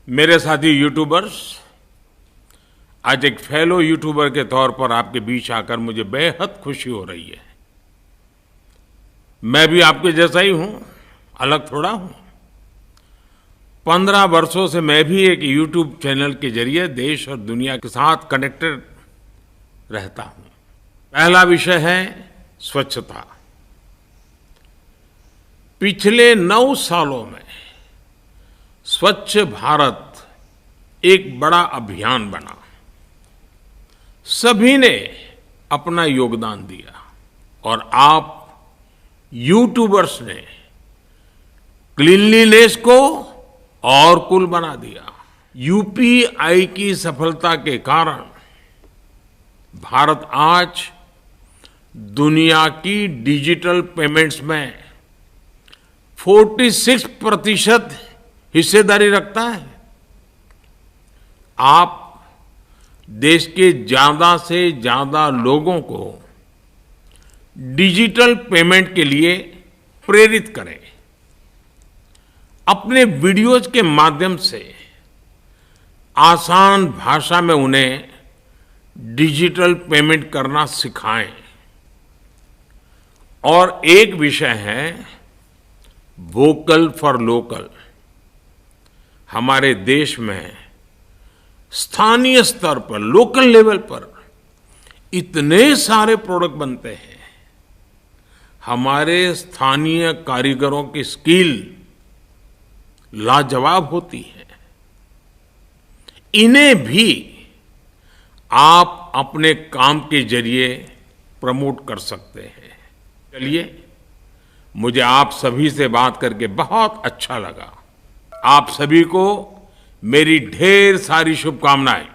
मेरे साथी यूट्यूबर्स, आज एक फेलो यूट्यूबर के तौर पर आपके बीच आकर मुझे बेहद खुशी हो रही है। मैं भी आपके जैसा ही हूं, अलग थोड़ा हूं। 15 वर्षों से मैं भी एक यूट्यूब चैनल के जरिए देश और दुनिया के साथ कनेक्टेड रहता हूं। पहला विषय है स्वच्छता। पिछले 9 सालों में स्वच्छ भारत एक बड़ा अभियान बना। सभी ने अपना योगदान दिया और आप यूट्यूबर्स ने क्लीनलीनेस को और कूल बना दिया। यूपीआई की सफलता के कारण भारत आज दुनिया की डिजिटल पेमेंट्स में 46% हिस्सेदारी रखता है। आप देश के ज्यादा से ज्यादा लोगों को डिजिटल पेमेंट के लिए प्रेरित करें। अपने वीडियोज के माध्यम से आसान भाषा में उन्हें डिजिटल पेमेंट करना सिखाएं। और एक विषय है वोकल फॉर लोकल। हमारे देश में स्थानीय स्तर पर, लोकल लेवल पर इतने सारे प्रोडक्ट बनते हैं। हमारे स्थानीय कारीगरों की स्किल लाजवाब होती है। इन्हें भी आप अपने काम के जरिए प्रमोट कर सकते हैं। चलिए, मुझे आप सभी से बात करके बहुत अच्छा लगा। आप सभी को मेरी ढेर सारी शुभकामनाएं।